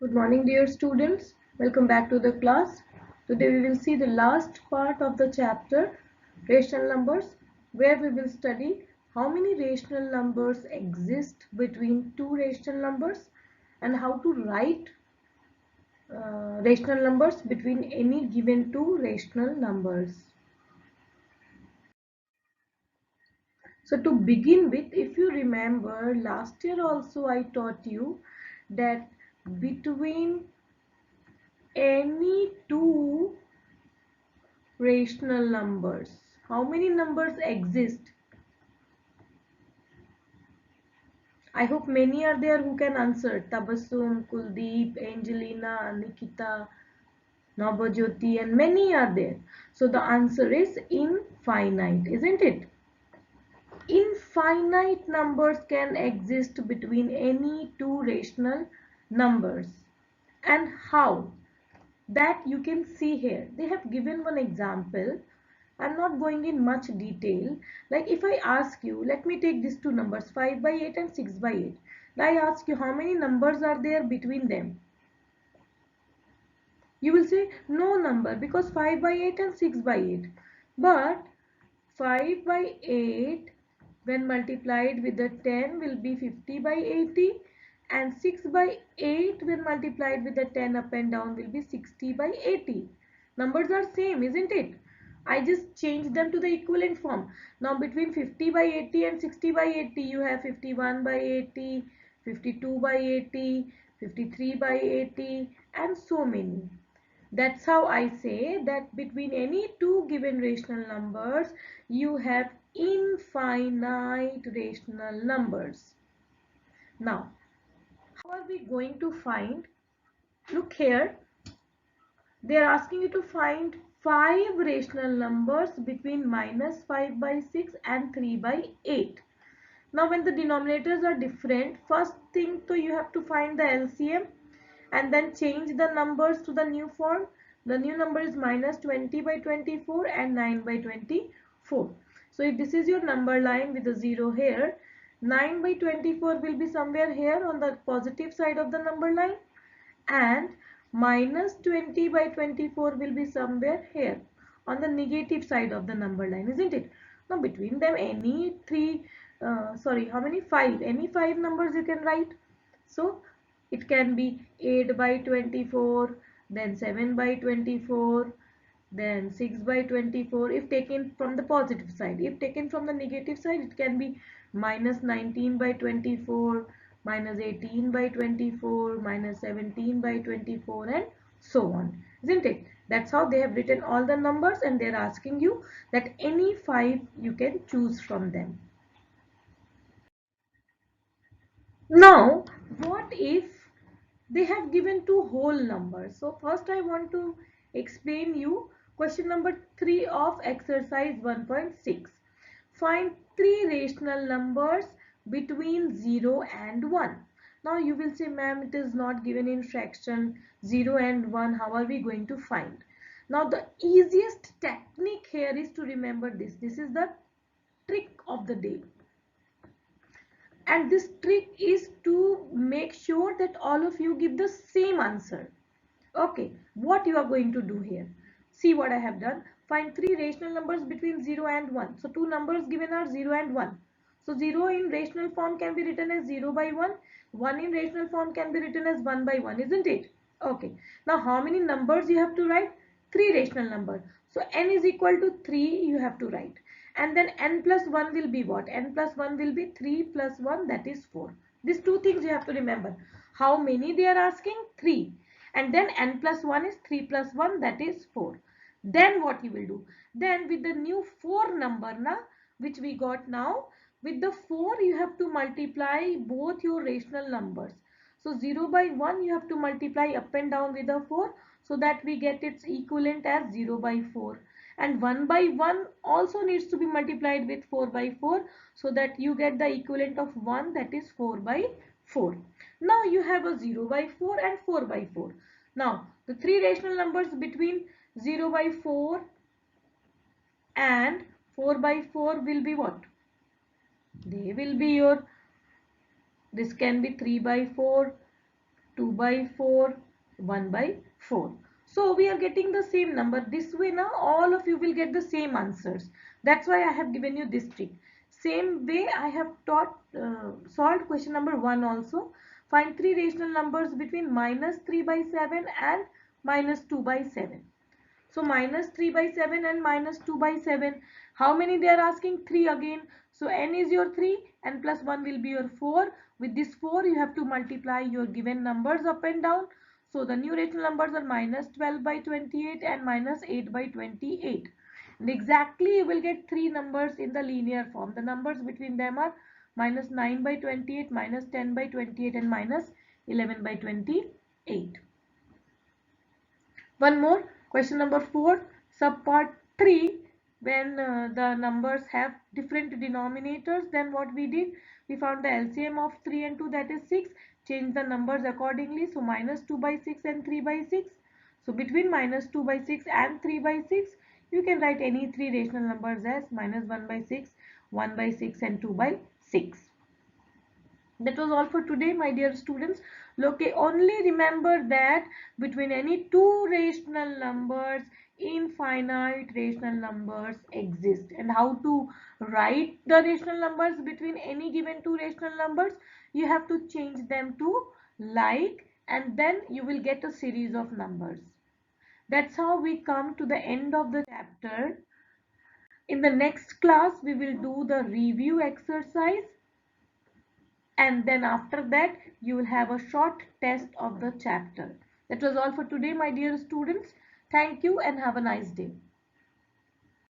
Good morning, dear students. Welcome back to the class. Today we will see the last part of the chapter, rational numbers, where we will study how many rational numbers exist between two rational numbers and how to write rational numbers between any given two rational numbers. So to begin with, if you remember, last year also I taught you that between any two rational numbers, how many numbers exist? I hope many are there who can answer. Tabassum, Kuldeep, Angelina, Nikita, Nabajyoti, and many are there. So the answer is infinite, isn't it? Infinite numbers can exist between any two rational numbers. And how? That you can see here. They have given one example. I'm not going in much detail. Like if I ask you, let me take these two numbers 5 by 8 and 6 by 8. I ask you how many numbers are there between them. You will say no number because 5 by 8 and 6 by 8. But 5 by 8 when multiplied with the 10 will be 50 by 80, and 6 by 8 when multiplied with the 10 up and down will be 60 by 80. Numbers are same, isn't it? I just changed them to the equivalent form. Now between 50 by 80 and 60 by 80 you have 51 by 80, 52 by 80, 53 by 80 and so many. That's how I say that between any two given rational numbers, you have infinite rational numbers. Now, how are we going to find? Look here, they are asking you to find 5 rational numbers between minus 5 by 6 and 3 by 8. Now, when the denominators are different, first thing so you have to find the LCM and then change the numbers to the new form. The new number is minus 20 by 24 and 9 by 24. So if this is your number line with a 0 here, 9 by 24 will be somewhere here on the positive side of the number line, and minus 20 by 24 will be somewhere here on the negative side of the number line, isn't it? Now between them any how many? 5. Any 5 numbers you can write. So it can be 8 by 24, then 7 by 24, then 6 by 24 if taken from the positive side. If taken from the negative side, it can be minus 19 by 24, minus 18 by 24, minus 17 by 24 and so on. Isn't it? That's how they have written all the numbers, and they're asking you that any 5 you can choose from them. Now, what if they have given two whole numbers? So first I want to explain you question number 3 of exercise 1.6. Find three rational numbers between 0 and 1. Now you will say, ma'am, it is not given in fraction 0 and 1. How are we going to find? Now the easiest technique here is to remember this. This is the trick of the day. And this trick is to make sure that all of you give the same answer. Okay, what you are going to do here? See what I have done. Find three rational numbers between 0 and 1. So two numbers given are 0 and 1. So 0 in rational form can be written as 0 by 1. 1 in rational form can be written as 1 by 1, isn't it? Okay. Now how many numbers you have to write? Three rational numbers. So n is equal to 3 you have to write. And then n plus 1 will be what? N plus 1 will be 3 plus 1, that is 4. These two things you have to remember. How many they are asking? 3. And then n plus 1 is 3 plus 1, that is 4. Then what you will do? Then with the new 4 number which we got now, with the 4 you have to multiply both your rational numbers. So 0 by 1 you have to multiply up and down with the 4, so that we get its equivalent as 0 by 4. And 1 by 1 also needs to be multiplied with 4 by 4, so that you get the equivalent of 1, that is 4 by 4. Now you have a 0 by 4 and 4 by 4. Now the three rational numbers between 0 by 4 and 4 by 4 will be what? They will be your, this can be 3 by 4, 2 by 4, 1 by 4. So we are getting the same number. This way now all of you will get the same answers. That's why I have given you this trick. Same way I have solved question number 1 also. Find three rational numbers between minus 3 by 7 and minus 2 by 7. So minus 3 by 7 and minus 2 by 7. How many they are asking? 3 again. So n is your 3 and plus 1 will be your 4. With this 4 you have to multiply your given numbers up and down. So the new rational numbers are minus 12 by 28 and minus 8 by 28. And exactly you will get three numbers in the linear form. The numbers between them are minus 9 by 28, minus 10 by 28 and minus 11 by 28. One more, question number 4, subpart 3. When the numbers have different denominators than what we did, we found the LCM of 3 and 2, that is 6. Change the numbers accordingly. So minus 2 by 6 and 3 by 6. So between minus 2 by 6 and 3 by 6, you can write any three rational numbers as minus 1 by 6, 1 by 6 and 2 by 6. That was all for today, my dear students. Okay, only remember that between any two rational numbers, infinite rational numbers exist. And how to write the rational numbers between any given two rational numbers? You have to change them to like, and then you will get a series of numbers. That's how we come to the end of the chapter. In the next class, we will do the review exercise, and then after that you will have a short test of the chapter. That was all for today, my dear students. Thank you and have a nice day.